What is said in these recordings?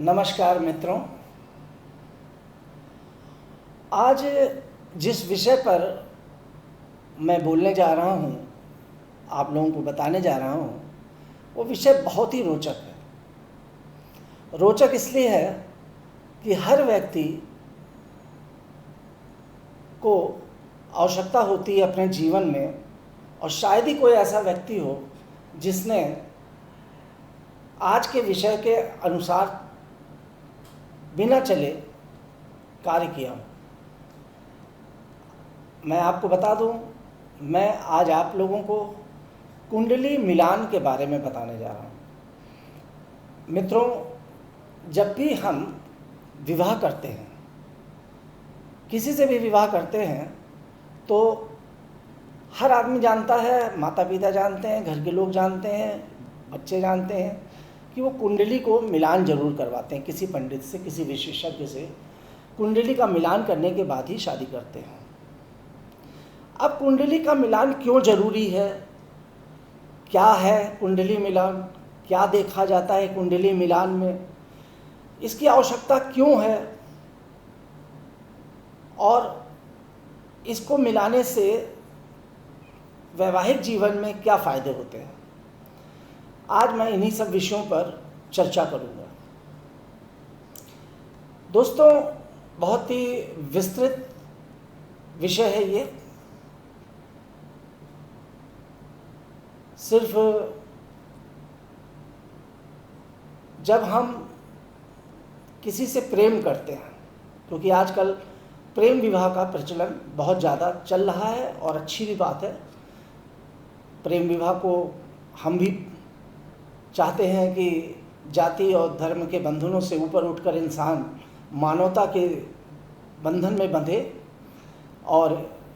नमस्कार मित्रों, आज जिस विषय पर मैं बोलने जा रहा हूँ, आप लोगों को बताने जा रहा हूँ, वो विषय बहुत ही रोचक है। रोचक इसलिए है कि हर व्यक्ति को आवश्यकता होती है अपने जीवन में, और शायद ही कोई ऐसा व्यक्ति हो जिसने आज के विषय के अनुसार बिना चले कार्य किया। मैं आपको बता दूं, मैं आज आप लोगों को कुंडली मिलान के बारे में बताने जा रहा हूं। मित्रों, जब भी हम विवाह करते हैं, किसी से भी विवाह करते हैं, तो हर आदमी जानता है, माता पिता जानते हैं, घर के लोग जानते हैं, बच्चे जानते हैं कि वो कुंडली को मिलान जरूर करवाते हैं किसी पंडित से, किसी विशेषज्ञ से। कुंडली का मिलान करने के बाद ही शादी करते हैं। अब कुंडली का मिलान क्यों जरूरी है, क्या है कुंडली मिलान, क्या देखा जाता है कुंडली मिलान में, इसकी आवश्यकता क्यों है और इसको मिलाने से वैवाहिक जीवन में क्या फ़ायदे होते हैं, आज मैं इन्हीं सब विषयों पर चर्चा करूंगा। दोस्तों, बहुत ही विस्तृत विषय है ये। सिर्फ जब हम किसी से प्रेम करते हैं, क्योंकि आजकल प्रेम विवाह का प्रचलन बहुत ज़्यादा चल रहा है और अच्छी भी बात है। प्रेम विवाह को हम भी चाहते हैं कि जाति और धर्म के बंधनों से ऊपर उठकर इंसान मानवता के बंधन में बंधे। और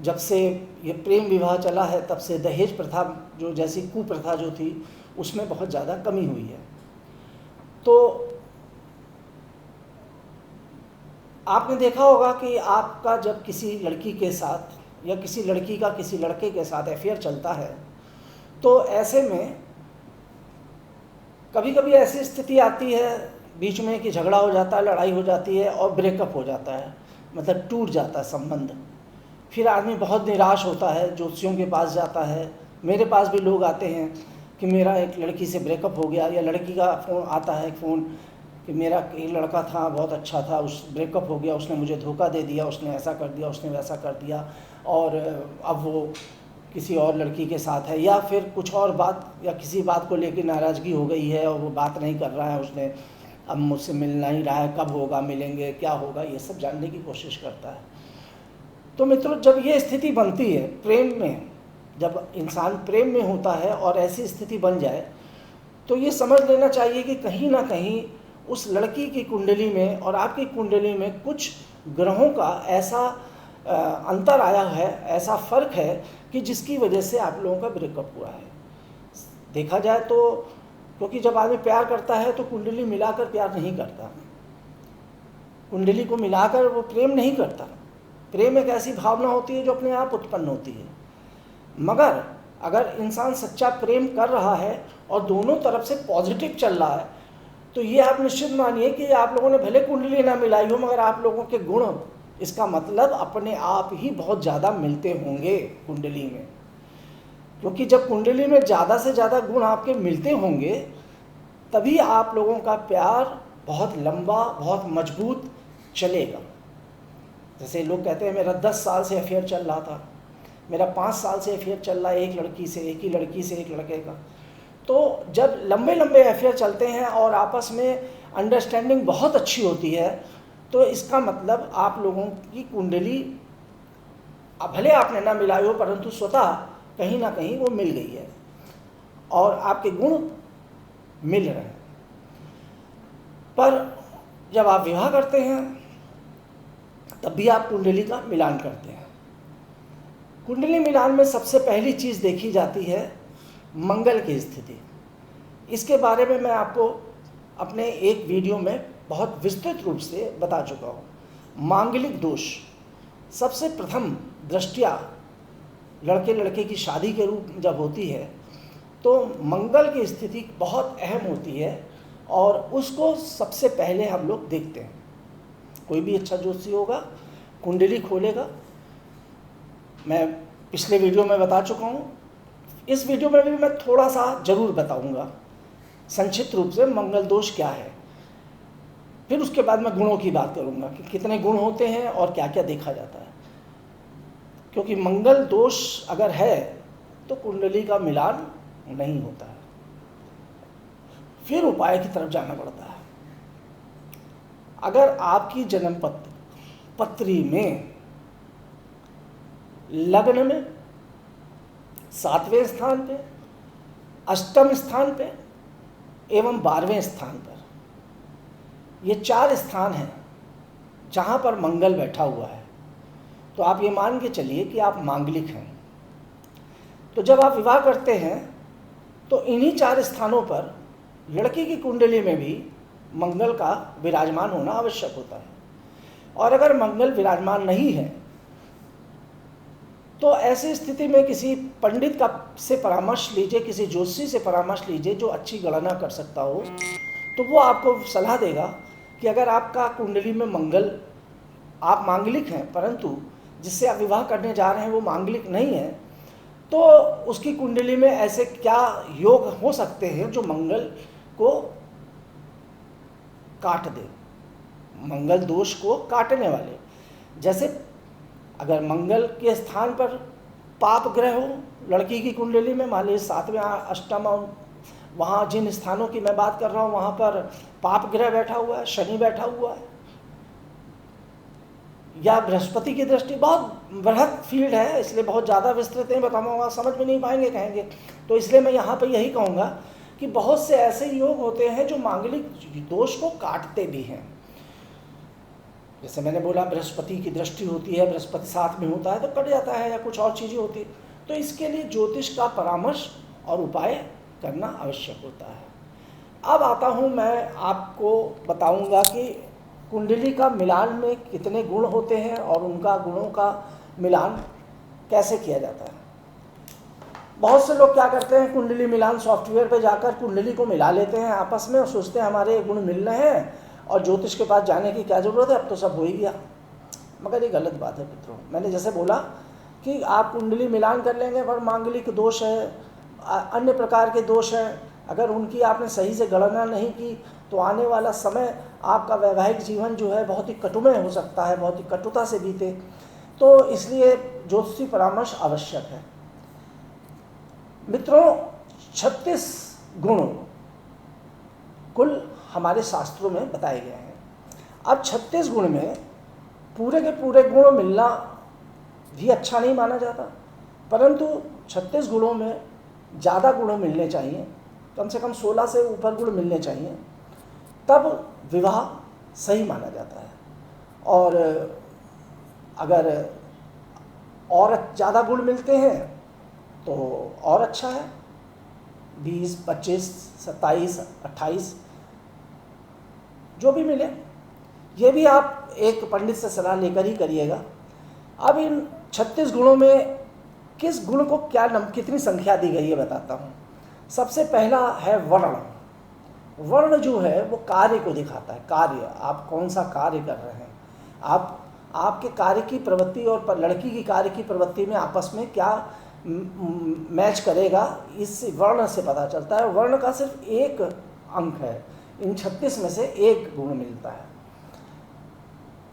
जब से ये प्रेम विवाह चला है, तब से दहेज प्रथा जो जैसी कुप्रथा जो थी, उसमें बहुत ज़्यादा कमी हुई है। तो आपने देखा होगा कि आपका जब किसी लड़की के साथ या किसी लड़की का किसी लड़के के साथ अफेयर चलता है, तो ऐसे में कभी कभी ऐसी स्थिति आती है बीच में कि झगड़ा हो जाता है, लड़ाई हो जाती है और ब्रेकअप हो जाता है, मतलब टूट जाता है संबंध। फिर आदमी बहुत निराश होता है, ज्योतिषियों के पास जाता है। मेरे पास भी लोग आते हैं कि मेरा एक लड़की से ब्रेकअप हो गया, या लड़की का फ़ोन आता है फ़ोन कि मेरा एक लड़का था, बहुत अच्छा था, उस ब्रेकअप हो गया, उसने मुझे धोखा दे दिया, उसने ऐसा कर दिया, उसने वैसा कर दिया, और अब वो किसी और लड़की के साथ है, या फिर कुछ और बात या किसी बात को लेकर नाराज़गी हो गई है और वो बात नहीं कर रहा है, उसने अब मुझसे मिल नहीं रहा है, कब होगा, मिलेंगे, क्या होगा, ये सब जानने की कोशिश करता है। तो मित्रों, जब ये स्थिति बनती है प्रेम में, जब इंसान प्रेम में होता है और ऐसी स्थिति बन जाए, तो ये समझ लेना चाहिए कि कहीं ना कहीं उस लड़की की कुंडली में और आपकी कुंडली में कुछ ग्रहों का ऐसा अंतर आया है, ऐसा फ़र्क है कि जिसकी वजह से आप लोगों का ब्रेकअप हुआ है। देखा जाए तो, क्योंकि जब आदमी प्यार करता है तो कुंडली मिलाकर प्यार नहीं करता, कुंडली को मिलाकर वो प्रेम नहीं करता। प्रेम एक ऐसी भावना होती है जो अपने आप उत्पन्न होती है। मगर अगर इंसान सच्चा प्रेम कर रहा है और दोनों तरफ से पॉजिटिव चल रहा है, तो ये आप निश्चित मानिए कि आप लोगों ने भले कुंडली ना मिलाई हो, मगर आप लोगों के गुण, इसका मतलब अपने आप ही बहुत ज़्यादा मिलते होंगे कुंडली में। क्योंकि जब कुंडली में ज़्यादा से ज़्यादा गुण आपके मिलते होंगे, तभी आप लोगों का प्यार बहुत लंबा, बहुत मजबूत चलेगा। जैसे लोग कहते हैं मेरा 10 साल से अफेयर चल रहा था, मेरा 5 साल से अफेयर चल रहा है एक लड़की से, एक ही लड़की से, एक लड़के का। तो जब लंबे लंबे अफेयर चलते हैं और आपस में अंडरस्टैंडिंग बहुत अच्छी होती है, तो इसका मतलब आप लोगों की कुंडली भले आपने ना मिलाई हो, परंतु स्वतः कहीं ना कहीं वो मिल गई है और आपके गुण मिल रहे हैं। पर जब आप विवाह करते हैं, तब भी आप कुंडली का मिलान करते हैं। कुंडली मिलान में सबसे पहली चीज़ देखी जाती है मंगल की स्थिति। इसके बारे में मैं आपको अपने एक वीडियो में बहुत विस्तृत रूप से बता चुका हूँ। मांगलिक दोष सबसे प्रथम दृष्टया लड़के लड़के की शादी के रूप जब होती है, तो मंगल की स्थिति बहुत अहम होती है और उसको सबसे पहले हम लोग देखते हैं। कोई भी अच्छा ज्योतिषी होगा, कुंडली खोलेगा। मैं पिछले वीडियो में बता चुका हूँ, इस वीडियो में भी मैं थोड़ा सा जरूर बताऊंगा संक्षिप्त रूप से मंगल दोष क्या है। फिर उसके बाद मैं गुणों की बात करूंगा कि कितने गुण होते हैं और क्या क्या देखा जाता है। क्योंकि मंगल दोष अगर है तो कुंडली का मिलान नहीं होता है, फिर उपाय की तरफ जाना पड़ता है। अगर आपकी जन्म पत्री में लग्न में 7वें स्थान पे, 8वें स्थान पे एवं 12वें स्थान पर, ये 4 स्थान हैं जहाँ पर मंगल बैठा हुआ है, तो आप ये मान के चलिए कि आप मांगलिक हैं। तो जब आप विवाह करते हैं तो इन्हीं 4 स्थानों पर लड़की की कुंडली में भी मंगल का विराजमान होना आवश्यक होता है। और अगर मंगल विराजमान नहीं है तो ऐसी स्थिति में किसी पंडित का से परामर्श लीजिए, किसी ज्योतिषी से परामर्श लीजिए जो अच्छी गणना कर सकता हो। तो वो आपको सलाह देगा कि अगर आपका कुंडली में मंगल, आप मांगलिक हैं परंतु जिससे आप विवाह करने जा रहे हैं वो मांगलिक नहीं है, तो उसकी कुंडली में ऐसे क्या योग हो सकते हैं जो मंगल को काट दे, मंगल दोष को काटने वाले। जैसे अगर मंगल के स्थान पर पाप ग्रह हो लड़की की कुंडली में, मान लीजिए 7वें 8वां, वहाँ जिन स्थानों की मैं बात कर रहा हूँ वहाँ पर पाप ग्रह बैठा हुआ है, शनि बैठा हुआ है, या बृहस्पति की दृष्टि, बहुत बृहद फील्ड है इसलिए बहुत ज़्यादा विस्तृत नहीं बताऊँगा, समझ में नहीं पाएंगे कहेंगे। तो इसलिए मैं यहाँ पर यही कहूँगा कि बहुत से ऐसे योग होते हैं जो मांगलिक दोष को काटते भी हैं। जैसे मैंने बोला बृहस्पति की दृष्टि होती है, बृहस्पति साथ में होता है तो कट जाता है, या कुछ और चीज़ें होती है। तो इसके लिए ज्योतिष का परामर्श और उपाय करना आवश्यक होता है। अब आता हूँ, मैं आपको बताऊँगा कि कुंडली का मिलान में कितने गुण होते हैं और उनका गुणों का मिलान कैसे किया जाता है। बहुत से लोग क्या करते हैं, कुंडली मिलान सॉफ्टवेयर पे जाकर कुंडली को मिला लेते हैं आपस में और सोचते हैं हमारे गुण मिल रहे हैं और ज्योतिष के पास जाने की क्या ज़रूरत है, अब तो सब हो ही गया। मगर ये गलत बात है मित्रों। मैंने जैसे बोला कि आप कुंडली मिलान कर लेंगे पर मांगलिक दोष है, अन्य प्रकार के दोष हैं, अगर उनकी आपने सही से गणना नहीं की तो आने वाला समय आपका वैवाहिक जीवन जो है बहुत ही कटुमय हो सकता है, बहुत ही कटुता से बीते। तो इसलिए ज्योतिषी परामर्श आवश्यक है। मित्रों 36 गुण कुल हमारे शास्त्रों में बताए गए हैं। अब 36 गुण में पूरे के पूरे गुण मिलना भी अच्छा नहीं माना जाता, परंतु 36 गुणों में ज़्यादा गुण मिलने चाहिए, कम से कम 16 से ऊपर गुण मिलने चाहिए, तब विवाह सही माना जाता है। और अगर और ज़्यादा गुण मिलते हैं तो और अच्छा है, 20, 25, 27, 28 जो भी मिले, ये भी आप एक पंडित से सलाह लेकर ही करिएगा। अब इन 36 गुणों में किस गुण को क्या कितनी संख्या दी गई है बताता हूँ। सबसे पहला है वर्ण। वर्ण जो है वो कार्य को दिखाता है, कार्य, आप कौन सा कार्य कर रहे हैं, आपके कार्य की प्रवृत्ति और लड़की की कार्य की प्रवृत्ति में आपस में क्या मैच करेगा, इस वर्ण से पता चलता है। वर्ण का सिर्फ एक अंक है, इन 36 में से एक गुण मिलता है।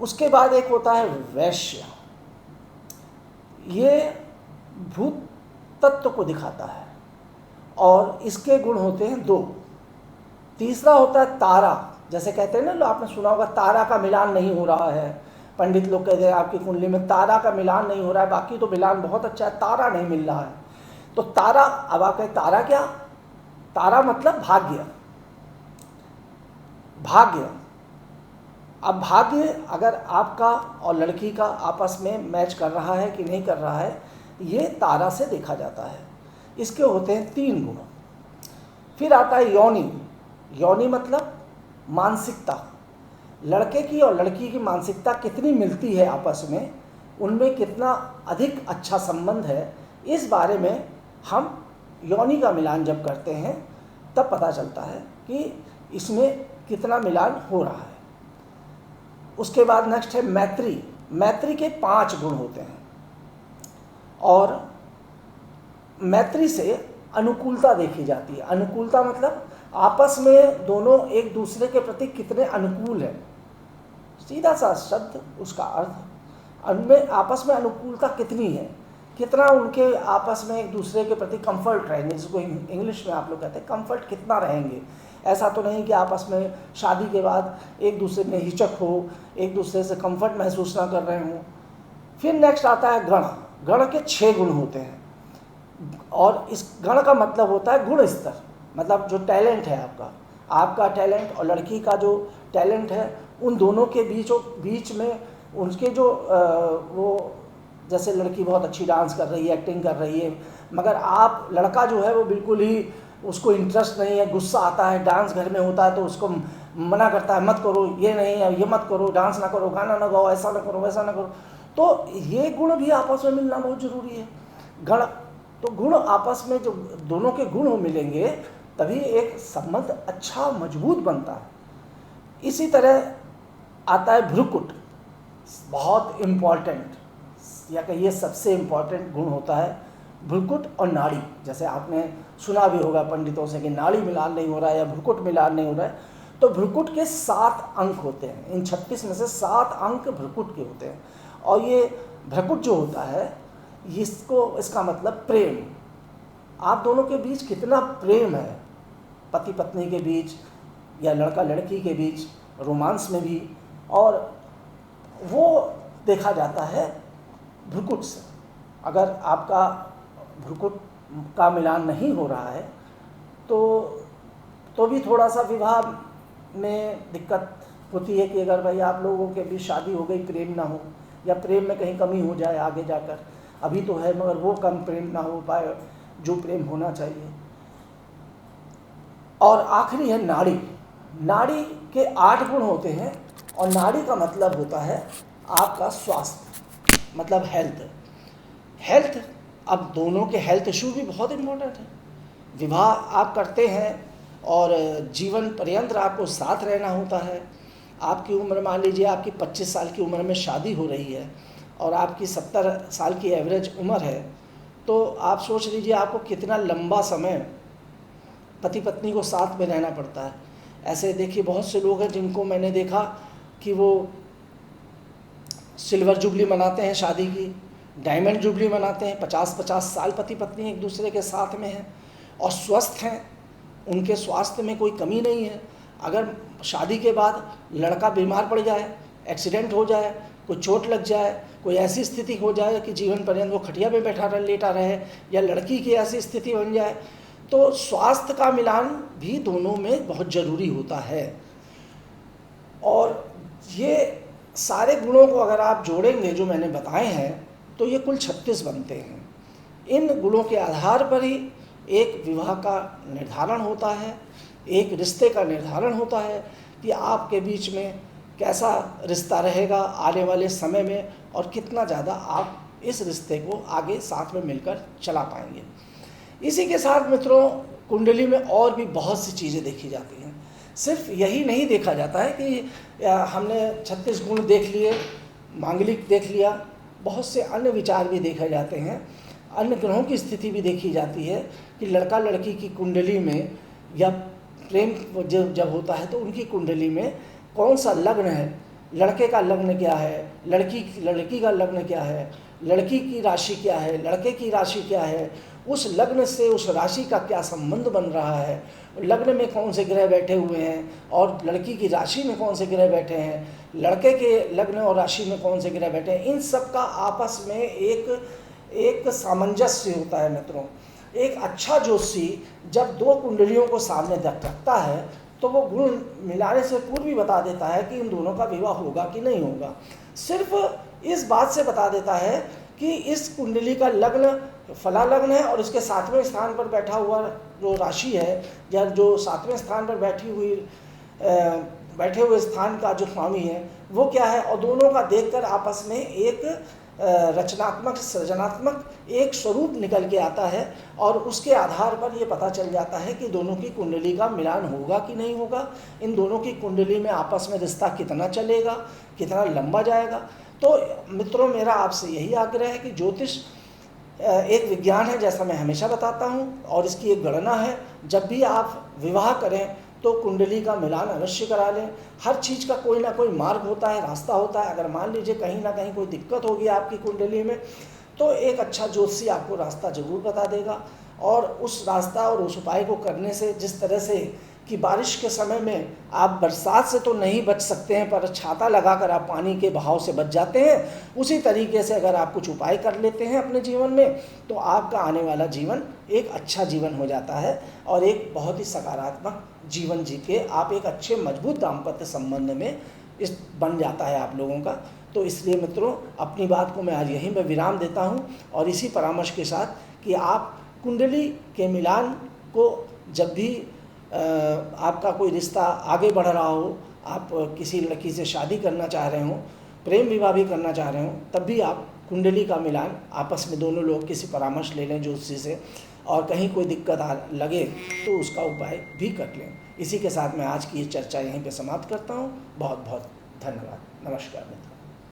उसके बाद एक होता है वैश्य, ये भूत तत्व को दिखाता है और इसके गुण होते हैं 2। तीसरा होता है तारा, जैसे कहते हैं ना, आपने सुना होगा तारा का मिलान नहीं हो रहा है, पंडित लोग कहते हैं आपकी कुंडली में तारा का मिलान नहीं हो रहा है, बाकी तो मिलान बहुत अच्छा है, तारा नहीं मिल रहा है। तो तारा, अब आप कहें तारा क्या, तारा मतलब भाग्य, भाग्य। अब भाग्य अगर आपका और लड़की का आपस में मैच कर रहा है कि नहीं कर रहा है, ये तारा से देखा जाता है। इसके होते हैं 3 गुण। फिर आता है योनि। योनि मतलब मानसिकता, लड़के की और लड़की की मानसिकता कितनी मिलती है आपस में, उनमें कितना अधिक अच्छा संबंध है, इस बारे में हम योनि का मिलान जब करते हैं तब पता चलता है कि इसमें कितना मिलान हो रहा है। उसके बाद नेक्स्ट है मैत्री। मैत्री के 5 गुण होते हैं और मैत्री से अनुकूलता देखी जाती है। अनुकूलता मतलब आपस में दोनों एक दूसरे के प्रति कितने अनुकूल हैं, सीधा सा शब्द उसका अर्थ। उनमें आपस में अनुकूलता कितनी है, कितना उनके आपस में एक दूसरे के प्रति कंफर्ट रहेंगे, जिसको इंग्लिश में आप लोग कहते हैं कंफर्ट, कितना रहेंगे। ऐसा तो नहीं कि आपस में शादी के बाद एक दूसरे में हिचक हो, एक दूसरे से कंफर्ट महसूस ना कर रहे हों। फिर नेक्स्ट आता है गण। गण के 6 गुण होते हैं और इस गण का मतलब होता है गुण स्तर, मतलब जो टैलेंट है आपका टैलेंट और लड़की का जो टैलेंट है, उन दोनों के बीच में उनके जो वो, जैसे लड़की बहुत अच्छी डांस कर रही है, एक्टिंग कर रही है, मगर आप लड़का जो है वो बिल्कुल ही उसको इंटरेस्ट नहीं है, गुस्सा आता है, डांस घर में होता है तो उसको मना करता है, मत करो, ये नहीं है, ये मत करो, डांस ना करो, गाना ना गाओ, ऐसा ना करो, वैसा ना करो। तो ये गुण भी आपस में मिलना बहुत ज़रूरी है। गण तो गुण आपस में जो दोनों के गुण मिलेंगे तभी एक संबंध अच्छा मजबूत बनता है। इसी तरह आता है भ्रुकुट। बहुत इम्पॉर्टेंट या कहिए सबसे इम्पॉर्टेंट गुण होता है भ्रुकुट और नाड़ी। जैसे आपने सुना भी होगा पंडितों से कि नाड़ी मिलान नहीं हो रहा है या भ्रुकुट मिलान नहीं हो रहा है, तो भ्रुकुट के 7 अंक होते हैं। इन 36 में से 7 अंक भ्रुकुट के होते हैं और ये भ्रुकुट जो होता है इसका मतलब प्रेम। आप दोनों के बीच कितना प्रेम है, पति पत्नी के बीच या लड़का लड़की के बीच, रोमांस में भी, और वो देखा जाता है भ्रुकुट से। अगर आपका भ्रुकुट का मिलान नहीं हो रहा है तो भी थोड़ा सा विवाह में दिक्कत होती है कि अगर भाई आप लोगों के बीच शादी हो गई, प्रेम ना हो या प्रेम में कहीं कमी हो जाए आगे जाकर, अभी तो है मगर वो कम प्रेम ना हो पाए जो प्रेम होना चाहिए। और आखिरी है नाड़ी। नाड़ी के 8 गुण होते हैं और नाड़ी का मतलब होता है आपका स्वास्थ्य, मतलब हेल्थ। अब दोनों के हेल्थ इशू भी बहुत इम्पोर्टेंट है। विवाह आप करते हैं और जीवन पर्यंत आपको साथ रहना होता है। आपकी उम्र, मान लीजिए आपकी 25 साल की उम्र में शादी हो रही है और आपकी 70 साल की एवरेज उम्र है, तो आप सोच लीजिए आपको कितना लंबा समय पति पत्नी को साथ में रहना पड़ता है। ऐसे देखिए बहुत से लोग हैं जिनको मैंने देखा कि वो सिल्वर जुबली मनाते हैं शादी की, डायमंड जुबली मनाते हैं, 50-50 साल पति पत्नी एक दूसरे के साथ में हैं और स्वस्थ हैं, उनके स्वास्थ्य में कोई कमी नहीं है। अगर शादी के बाद लड़का बीमार पड़ जाए, एक्सीडेंट हो जाए, कोई चोट लग जाए, कोई ऐसी स्थिति हो जाए कि जीवन पर्यंत वो खटिया पे लेटा रहे, या लड़की की ऐसी स्थिति बन जाए, तो स्वास्थ्य का मिलान भी दोनों में बहुत ज़रूरी होता है। और ये सारे गुणों को अगर आप जोड़ेंगे जो मैंने बताए हैं तो ये कुल 36 बनते हैं। इन गुणों के आधार पर ही एक विवाह का निर्धारण होता है, एक रिश्ते का निर्धारण होता है कि आपके बीच में कैसा रिश्ता रहेगा आने वाले समय में और कितना ज़्यादा आप इस रिश्ते को आगे साथ में मिलकर चला पाएंगे। इसी के साथ मित्रों, कुंडली में और भी बहुत सी चीज़ें देखी जाती हैं। सिर्फ यही नहीं देखा जाता है कि हमने 36 गुण देख लिए, मांगलिक देख लिया, बहुत से अन्य विचार भी देखे जाते हैं, अन्य ग्रहों की स्थिति भी देखी जाती है कि लड़का लड़की की कुंडली में या प्रेम जब होता है तो उनकी कुंडली में कौन सा लग्न है, लड़के का लग्न क्या है, लड़की का लग्न क्या है, लड़की की राशि क्या है, लड़के की राशि क्या है, उस लग्न से उस राशि का क्या संबंध बन रहा है, लग्न में कौन से ग्रह बैठे हुए हैं और लड़की की राशि में कौन से ग्रह बैठे हैं, लड़के के लग्न और राशि में कौन से ग्रह बैठे हैं, इन सब का आपस में एक सामंजस्य होता है मित्रों। एक अच्छा ज्योतिषी जब 2 कुंडलियों को सामने रखता है तो वो गुण मिलाने से पूर्व ही बता देता है कि इन दोनों का विवाह होगा कि नहीं होगा। सिर्फ इस बात से बता देता है कि इस कुंडली का लग्न फला लग्न है और इसके 7वें स्थान पर बैठा हुआ जो राशि है या जो 7वें स्थान पर बैठे हुए स्थान का जो स्वामी है वो क्या है, और दोनों का देखकर आपस में एक रचनात्मक सृजनात्मक एक स्वरूप निकल के आता है और उसके आधार पर ये पता चल जाता है कि दोनों की कुंडली का मिलान होगा कि नहीं होगा, इन दोनों की कुंडली में आपस में रिश्ता कितना चलेगा, कितना लंबा जाएगा। तो मित्रों, मेरा आपसे यही आग्रह है कि ज्योतिष एक विज्ञान है, जैसा मैं हमेशा बताता हूँ, और इसकी एक गणना है। जब भी आप विवाह करें तो कुंडली का मिलान अवश्य करा लें। हर चीज़ का कोई ना कोई मार्ग होता है, रास्ता होता है। अगर मान लीजिए कहीं ना कहीं कोई दिक्कत होगी आपकी कुंडली में, तो एक अच्छा ज्योतिषी आपको रास्ता जरूर बता देगा, और उस रास्ता और उस उपाय को करने से, जिस तरह से कि बारिश के समय में आप बरसात से तो नहीं बच सकते हैं, पर छाता लगाकर आप पानी के बहाव से बच जाते हैं, उसी तरीके से अगर आप कुछ उपाय कर लेते हैं अपने जीवन में, तो आपका आने वाला जीवन एक अच्छा जीवन हो जाता है और एक बहुत ही सकारात्मक जीवन जी के आप एक अच्छे मजबूत दाम्पत्य संबंध में इस बन जाता है आप लोगों का। तो इसलिए मित्रों, अपनी बात को मैं आज यहीं पर विराम देता हूँ, और इसी परामर्श के साथ कि आप कुंडली के मिलान को जब भी आपका कोई रिश्ता आगे बढ़ रहा हो, आप किसी लड़की से शादी करना चाह रहे हो, प्रेम विवाह भी करना चाह रहे हो, तब भी आप कुंडली का मिलान आपस में दोनों लोग किसी परामर्श ले लें ज्योतिषी से, और कहीं कोई दिक्कत लगे तो उसका उपाय भी कर लें। इसी के साथ मैं आज की ये चर्चा यहीं पे समाप्त करता हूँ। बहुत बहुत धन्यवाद। नमस्कार मित्रों।